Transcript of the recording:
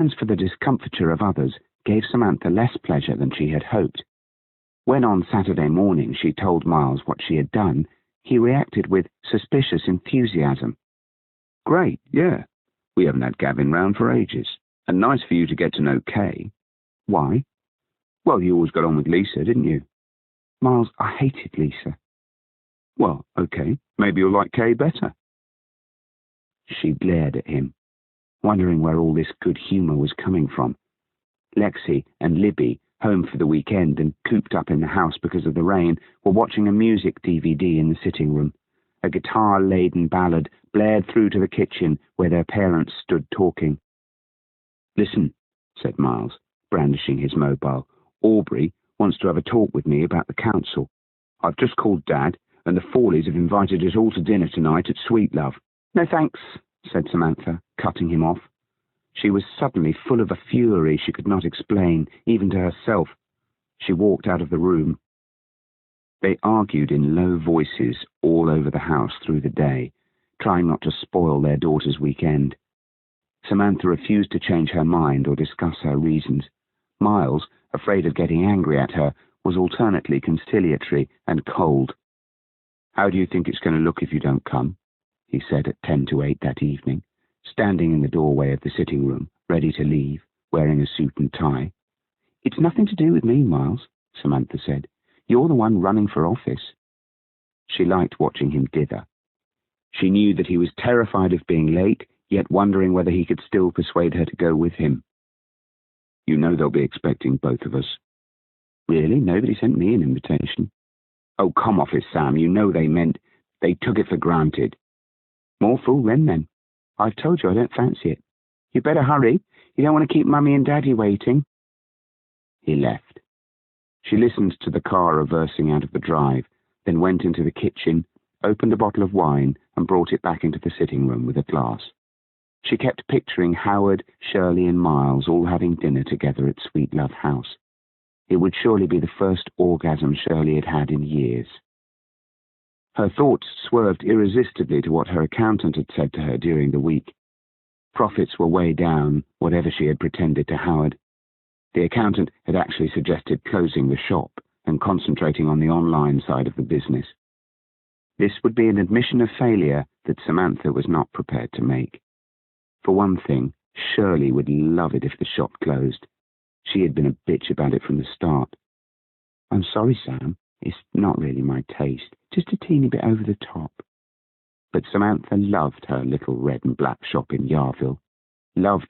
plans for the discomfiture of others gave Samantha less pleasure than she had hoped. When on Saturday morning she told Miles what she had done, he reacted with suspicious enthusiasm. "Great, yeah. We haven't had Gavin round for ages. And nice for you to get to know Kay." "Why?" "Well, you always got on with Lisa, didn't you?" "Miles, I hated Lisa." "Well, okay. Maybe you'll like Kay better." She glared at him, wondering where all this good humour was coming from. Lexi and Libby, home for the weekend and cooped up in the house because of the rain, were watching a music DVD in the sitting room. A guitar-laden ballad blared through to the kitchen where their parents stood talking. "Listen," said Miles, brandishing his mobile. "Aubrey wants to have a talk with me about the council. I've just called Dad, and the Forleys have invited us all to dinner tonight at Sweet Love." "No thanks," said Samantha, cutting him off. She was suddenly full of a fury she could not explain, even to herself. She walked out of the room. They argued in low voices all over the house through the day, trying not to spoil their daughter's weekend. Samantha refused to change her mind or discuss her reasons. Miles, afraid of getting angry at her, was alternately conciliatory and cold. "How do you think it's going to look if you don't come?" he said at 7:50 that evening, standing in the doorway of the sitting room, ready to leave, wearing a suit and tie. "It's nothing to do with me, Miles," Samantha said. "You're the one running for office." She liked watching him dither. She knew that he was terrified of being late, yet wondering whether he could still persuade her to go with him. "You know they'll be expecting both of us." "Really? Nobody sent me an invitation." "Oh, come off it, Sam. You know they took it for granted." "More fool them, then. I've told you I don't fancy it. You better hurry. You don't want to keep Mummy and Daddy waiting." He left. She listened to the car reversing out of the drive, then went into the kitchen, opened a bottle of wine, and brought it back into the sitting room with a glass. She kept picturing Howard, Shirley, and Miles all having dinner together at Sweet Love House. It would surely be the first orgasm Shirley had had in years. Her thoughts swerved irresistibly to what her accountant had said to her during the week. Profits were way down, whatever she had pretended to Howard. The accountant had actually suggested closing the shop and concentrating on the online side of the business. This would be an admission of failure that Samantha was not prepared to make. For one thing, Shirley would love it if the shop closed. She had been a bitch about it from the start. "I'm sorry, Sam. It's not really my taste. Just a teeny bit over the top." But Samantha loved her little red and black shop in Yarville. Loved